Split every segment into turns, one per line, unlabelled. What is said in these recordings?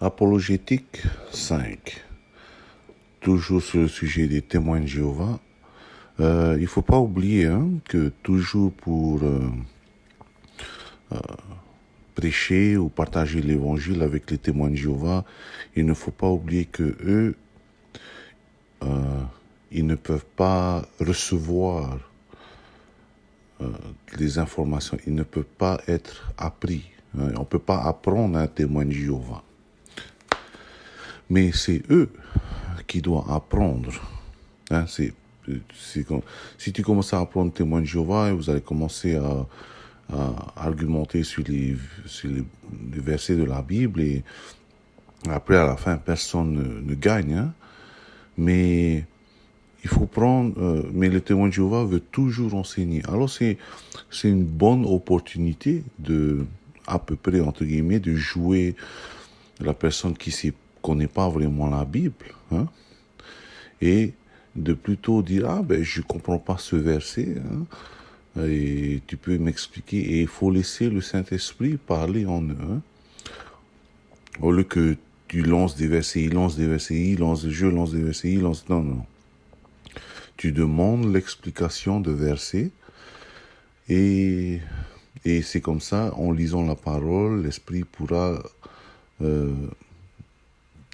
Apologétique 5. Toujours sur le sujet des témoins de Jéhovah. Il ne faut pas oublier que toujours pour prêcher ou partager l'évangile avec les témoins de Jéhovah, il ne faut pas oublier que eux, ils ne peuvent pas recevoir les informations, ils ne peuvent pas être appris. On ne peut pas apprendre à un témoin de Jéhovah. Mais c'est eux qui doivent apprendre. Si tu commences à apprendre témoin de Jéhovah, vous allez commencer à argumenter sur les versets de la Bible et après, à la fin, personne ne gagne. Mais il faut prendre... mais le témoin de Jéhovah veut toujours enseigner. Alors, c'est une bonne opportunité de, à peu près, entre guillemets, de jouer la personne qui ne connaît pas vraiment la Bible. Et de plutôt dire, je comprends pas ce verset, et tu peux m'expliquer. Et il faut laisser le Saint-Esprit parler en eux. Au lieu que tu lances des versets, je lance des versets, non. Tu demandes l'explication de versets et c'est comme ça, en lisant la parole, l'Esprit pourra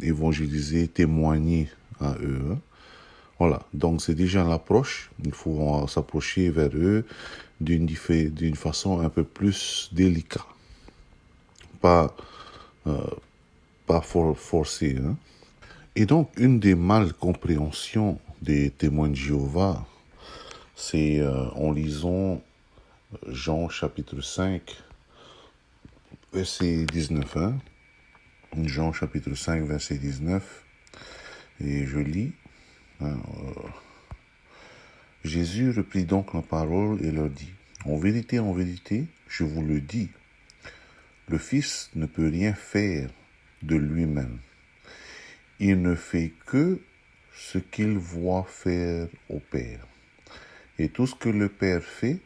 évangéliser, témoigner à eux. Voilà, donc c'est déjà l'approche. Il faut s'approcher vers eux d'une façon un peu plus délicate. Pas forcée. Et donc, une des malcompréhensions des témoins de Jéhovah, c'est en lisant Jean chapitre 5, verset 19. Jean chapitre 5, verset 19. Et je lis. Jésus reprit donc la parole et leur dit, en vérité, je vous le dis, le Fils ne peut rien faire de lui-même. Il ne fait que ce qu'il voit faire au Père. Et tout ce que le Père fait,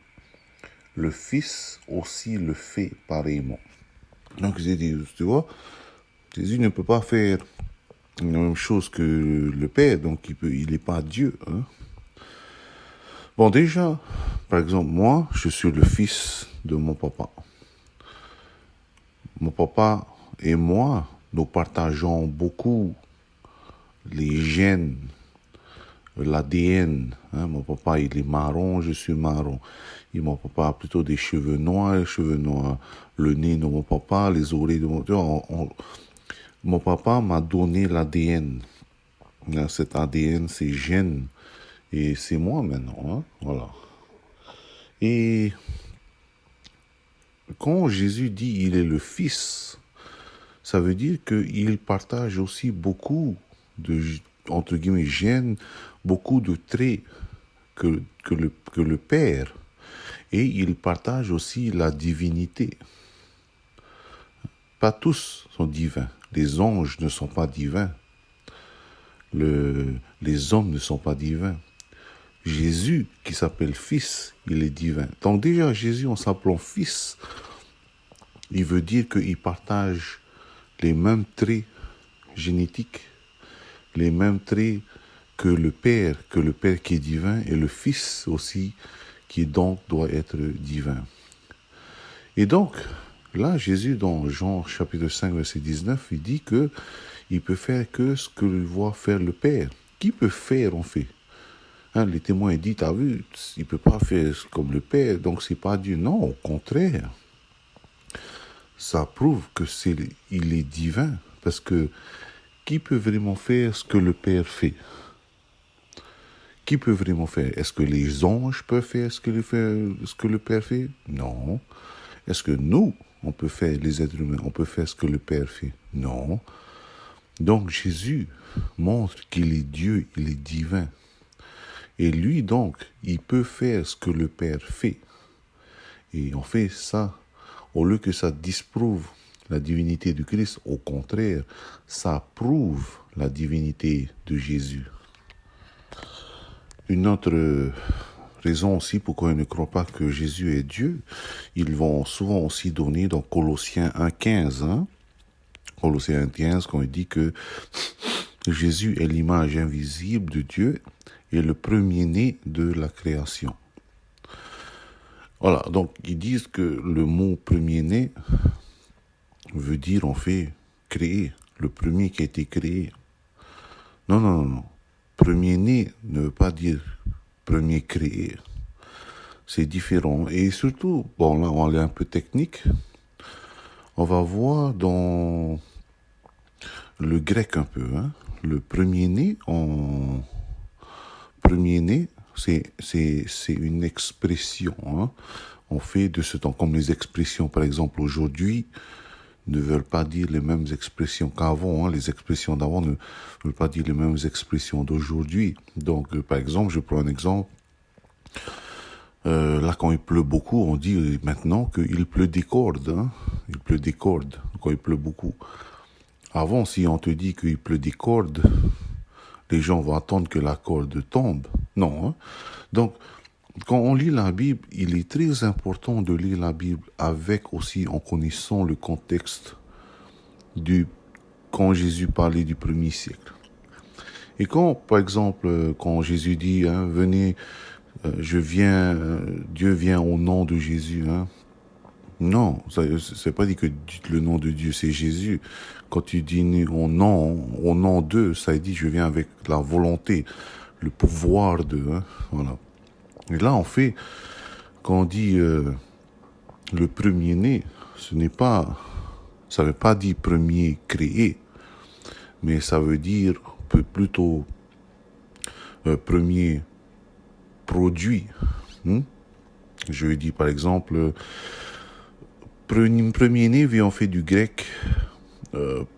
le Fils aussi le fait pareillement. Donc, tu vois, Jésus ne peut pas faire la même chose que le Père, donc il n'est pas Dieu. Bon, déjà, par exemple, moi, je suis le fils de mon papa. Mon papa et moi, nous partageons beaucoup les gènes, l'ADN. Mon papa, il est marron, je suis marron. Et mon papa a plutôt des cheveux noirs, le nez de mon papa, les oreilles de mon papa. Mon papa m'a donné l'ADN. Cet ADN, ces gènes. Et c'est moi maintenant. Voilà. Et quand Jésus dit il est le Fils, ça veut dire qu'il partage aussi beaucoup de, entre guillemets, gènes, beaucoup de traits que le Père. Et il partage aussi la divinité. Pas tous sont divins. Les anges ne sont pas divins. Les hommes ne sont pas divins. Jésus, qui s'appelle Fils, il est divin. Donc déjà, Jésus, en s'appelant Fils, il veut dire qu'il partage les mêmes traits génétiques, les mêmes traits que le Père qui est divin, et le Fils aussi, qui donc doit être divin. Et donc, là, Jésus, dans Jean chapitre 5, verset 19, il dit que il peut faire que ce que voit faire le Père. Qui peut faire, en fait? Les témoins disent, t'as vu, il ne peut pas faire comme le Père, donc c'est pas Dieu. Non, au contraire. Ça prouve il est divin, parce que qui peut vraiment faire ce que le Père fait? Qui peut vraiment faire? Est-ce que les anges peuvent faire ce que le Père fait? Non. Est-ce que nous, on peut faire, les êtres humains, on peut faire ce que le Père fait? Non. Donc Jésus montre qu'il est Dieu, il est divin. Et lui, donc, il peut faire ce que le Père fait. Et on fait ça, au lieu que ça disprouve la divinité du Christ, au contraire, ça prouve la divinité de Jésus. Une autre raison aussi pourquoi ils ne croient pas que Jésus est Dieu, ils vont souvent aussi donner dans Colossiens 1,15, Colossiens 1:15, quand il dit que Jésus est l'image invisible de Dieu et le premier-né de la création. Voilà, donc ils disent que le mot premier-né veut dire en fait créé, le premier qui a été créé. Non, non, non, non. Premier-né ne veut pas dire premier créé. C'est différent. Et surtout, bon là on va aller un peu technique, on va voir dans le grec un peu, hein. Le premier-né, c'est une expression, hein. On fait de ce temps, comme les expressions, par exemple, aujourd'hui, ne veulent pas dire les mêmes expressions qu'avant, hein. Les expressions d'avant ne veulent pas dire les mêmes expressions d'aujourd'hui. Donc, par exemple, je prends un exemple. Là, quand il pleut beaucoup, on dit maintenant qu'il pleut des cordes, hein. Il pleut des cordes quand il pleut beaucoup. Avant, si on te dit qu'il pleut des cordes, les gens vont attendre que la corde tombe. Non, hein. Donc, quand on lit la Bible, il est très important de lire la Bible avec aussi, en connaissant le contexte quand Jésus parlait du premier siècle. Et quand, par exemple, quand Jésus dit, hein, venez, Dieu vient au nom de Jésus, hein. Non, c'est pas dit que le nom de Dieu c'est Jésus. Quand tu dis au nom d'eux, ça dit je viens avec la volonté, le pouvoir d'eux, hein, voilà. Et là, en fait, quand on dit le premier-né, ça veut pas dire premier créé, mais ça veut dire plutôt premier produit. Je dis par exemple, premier-né vient en fait du grec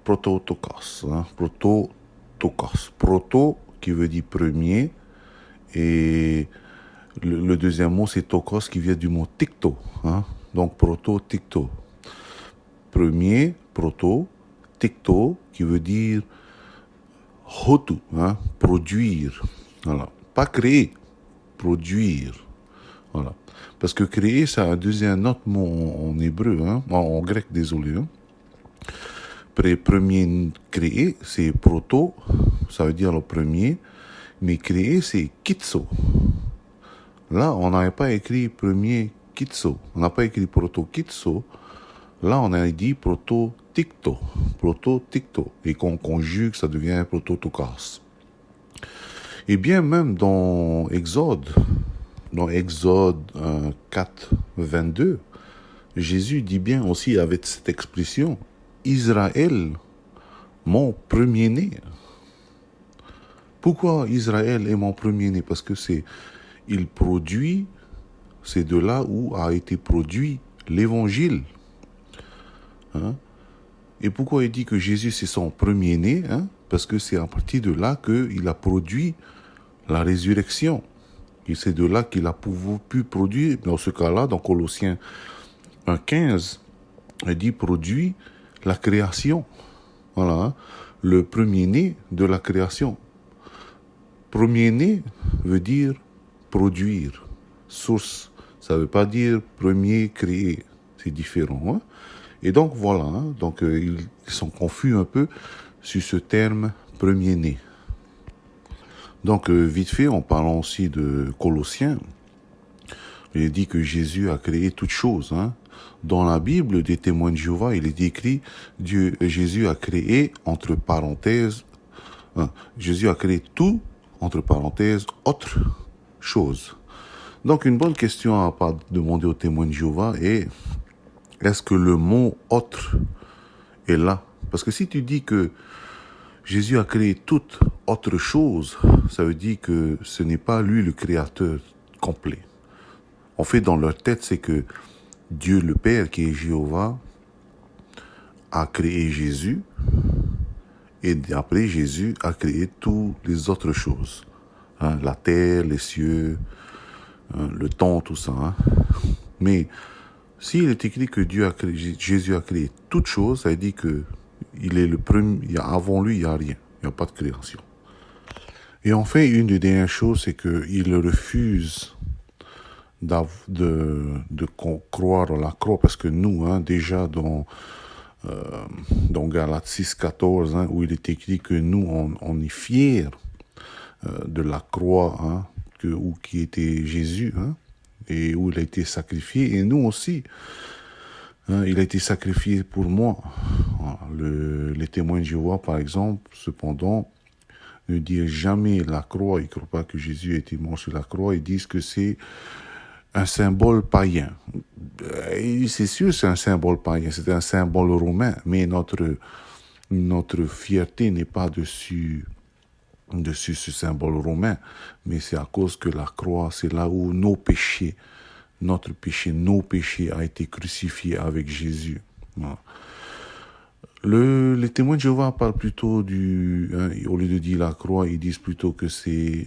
prototokos, hein, proto qui veut dire premier, et le deuxième mot c'est tokos qui vient du mot tikto, hein, donc proto-tikto. Premier, proto, tikto qui veut dire hotu, hein, produire, voilà, pas créer, produire, voilà. Parce que créer, ça a un autre mot en hébreu, hein, en grec, désolé. Hein. Premier créer, c'est proto, ça veut dire le premier, mais créer, c'est kitso. Là, on n'avait pas écrit premier kitso, on n'a pas écrit proto kitso. Là, on a dit proto-tikto, et qu'on conjugue, ça devient proto-tokos. Et bien même dans Exode 4, 22, Jésus dit bien aussi avec cette expression, Israël, mon premier-né. Pourquoi Israël est mon premier-né? Parce que c'est de là où a été produit l'évangile. Hein? Et pourquoi il dit que Jésus c'est son premier-né, hein? Parce que c'est à partir de là qu'il a produit la résurrection. Et c'est de là qu'il a pu produire, dans ce cas-là, dans Colossiens 1:15, il dit produit la création. Voilà, hein? Le premier-né de la création. Premier-né veut dire produire. Source, ça ne veut pas dire premier créé. C'est différent, hein? Et donc voilà, hein? Donc ils sont confus un peu sur ce terme premier-né. Donc vite fait, en parlant aussi de Colossiens, il dit que Jésus a créé toutes choses, hein. Dans la Bible des témoins de Jéhovah, il est écrit Jésus a créé entre parenthèses, Jésus a créé tout entre parenthèses autre chose. Donc une bonne question à demander aux témoins de Jéhovah est: est-ce que le mot autre est là? Parce que si tu dis que Jésus a créé toute autre chose, ça veut dire que ce n'est pas lui le créateur complet. En fait, dans leur tête, c'est que Dieu le Père, qui est Jéhovah, a créé Jésus, et après Jésus a créé toutes les autres choses. Hein, la terre, les cieux, le temps, tout ça. Hein. Mais s'il est écrit que Jésus a créé toutes choses, ça veut dire que il est le premier, avant lui, il n'y a rien. Il n'y a pas de création. Et en fait, une des dernières choses, c'est qu'il refuse de croire à la croix, parce que nous, hein, déjà dans dans Galates 6,14, hein, où il est écrit que nous, on est fiers de la croix, hein, où qui était Jésus, hein, et où il a été sacrifié, et nous aussi. Hein, il a été sacrifié pour moi. Les témoins de Jéhovah, par exemple, cependant, ne disent jamais la croix. Ils ne croient pas que Jésus a été mort sur la croix. Ils disent que c'est un symbole païen. Et c'est sûr, c'est un symbole païen. C'est un symbole romain. Mais notre fierté n'est pas dessus ce symbole romain. Mais c'est à cause que la croix, c'est là où nos péchés a été crucifié avec Jésus. Voilà. Les témoins de Jéhovah parlent plutôt au lieu de dire la croix, ils disent plutôt que c'est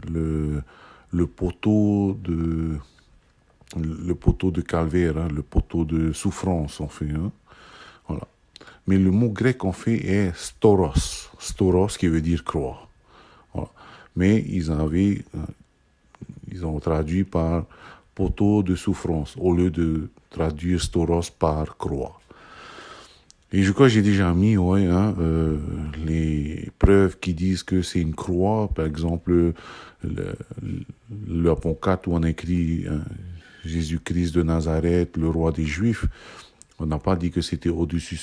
le poteau de calvaire, hein, le poteau de souffrance, on fait. Hein. Voilà. Mais le mot grec en fait est storos. Storos qui veut dire croix. Voilà. Mais ils ont traduit par poteau de souffrance au lieu de traduire storos par croix. Et je crois que j'ai déjà mis les preuves qui disent que c'est une croix. Par exemple, le pont 4 où on écrit Jésus-Christ de Nazareth, le roi des Juifs. On n'a pas dit que c'était au-dessus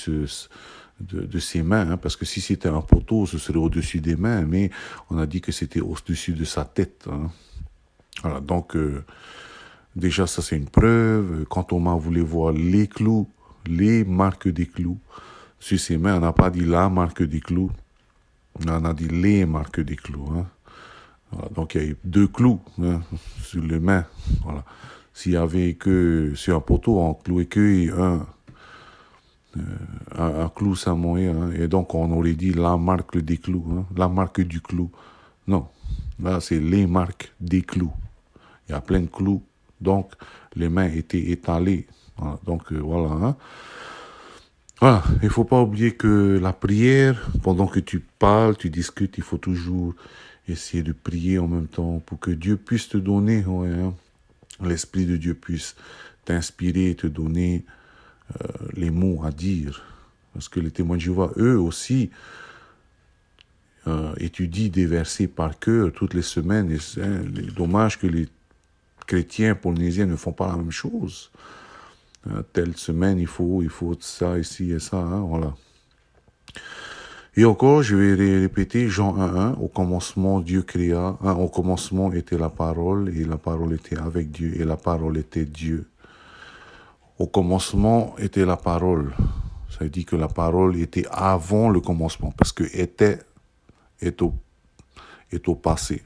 de ses mains, hein, parce que si c'était un poteau, ce serait au-dessus des mains, mais on a dit que c'était au-dessus de sa tête. Hein. Voilà, donc déjà ça c'est une preuve. Quand Thomas voulait voir les clous, les marques des clous sur ses mains, on n'a pas dit la marque des clous, on a dit les marques des clous. Hein. Voilà, donc il y a eu 2 clous hein, sur les mains. Voilà. S'il y avait que sur un poteau, on clouait que un clou samoyed, hein, et donc on aurait dit la marque des clous, hein, la marque du clou. Non, là c'est les marques des clous. Il y a plein de clous, donc les mains étaient étalées. Voilà, donc voilà. Hein. Voilà, il ne faut pas oublier que la prière, pendant que tu parles, tu discutes, il faut toujours essayer de prier en même temps pour que Dieu puisse te donner, ouais, hein, l'Esprit de Dieu puisse t'inspirer et te donner les mots à dire. Parce que les témoins de Jéhovah, eux aussi, étudient des versets par cœur toutes les semaines. Et c'est dommage que les chrétiens polynésiens ne font pas la même chose. Telle semaine, il faut ça, ici et ça, hein, voilà. Et encore, je vais répéter Jean 1.1, au commencement Dieu créa, hein, au commencement était la parole, et la parole était avec Dieu, et la parole était Dieu. Au commencement était la parole. Ça veut dire que la parole était avant le commencement, parce que était est au passé.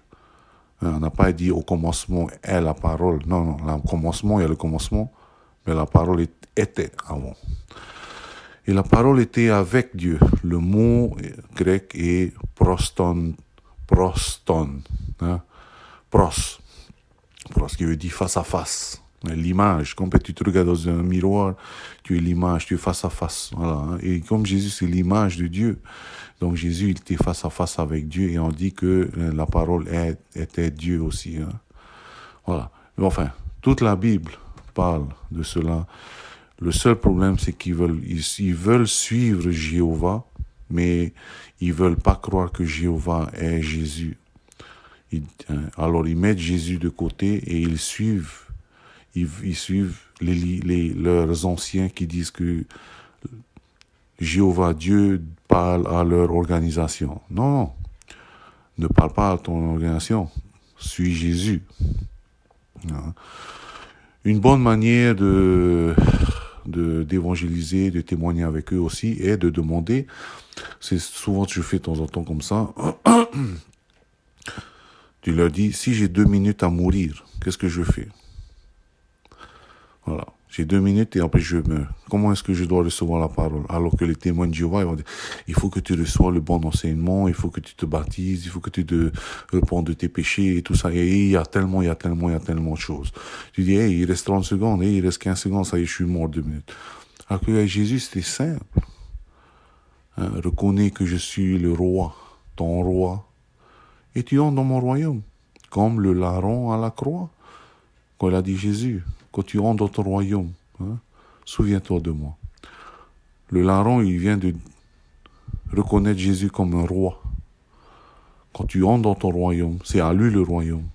On n'a pas dit au commencement est la parole. Non, au commencement, il y a le commencement, mais la parole était avant. Et la parole était avec Dieu. Le mot grec est proston, hein? Pros, qui veut dire face à face. L'image, comme tu te regardes dans un miroir, tu es l'image, tu es face à face. Voilà, hein? Et comme Jésus, c'est l'image de Dieu. Donc Jésus, il était face à face avec Dieu et on dit que la parole était Dieu aussi. Hein? Voilà. Mais enfin, toute la Bible parle de cela. Le seul problème, c'est qu'ils veulent suivre Jéhovah, mais ils veulent pas croire que Jéhovah est Jésus. Alors ils mettent Jésus de côté et ils suivent leurs anciens qui disent que Jéhovah Dieu parle à leur organisation. Non, ne parle pas à ton organisation. Suis Jésus. Une bonne manière d'évangéliser, de témoigner avec eux aussi, est de demander, c'est souvent que je fais de temps en temps comme ça, tu leur dis, si j'ai 2 minutes à mourir, qu'est-ce que je fais? Voilà. J'ai 2 minutes et après je meurs. Comment est-ce que je dois recevoir la parole? Alors que les témoins de Jéhovah, ils vont dire, il faut que tu reçois le bon enseignement, il faut que tu te baptises, il faut que tu te répondes de tes péchés et tout ça. Et il y a tellement de choses. Tu dis, hey, il reste 30 secondes, il reste 15 secondes, ça y est, je suis mort 2 minutes. Alors que avec Jésus, c'était simple. Hein, reconnais que je suis le roi, ton roi, et tu entres dans mon royaume. Comme le larron à la croix, quand il a dit Jésus. Quand tu rentres dans ton royaume, hein, souviens-toi de moi. Le larron, il vient de reconnaître Jésus comme un roi. Quand tu entres dans ton royaume, c'est à lui le royaume.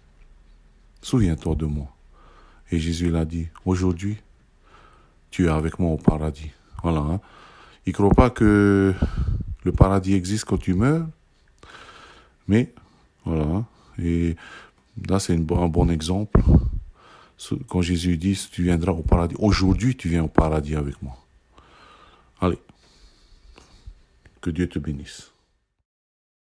Souviens-toi de moi. Et Jésus l'a dit, aujourd'hui, tu es avec moi au paradis. Voilà. Hein. Il ne croit pas que le paradis existe quand tu meurs, mais voilà. Hein. Et là, c'est un bon exemple. Quand Jésus dit, tu viendras au paradis. Aujourd'hui, tu viens au paradis avec moi. Allez, que Dieu te bénisse.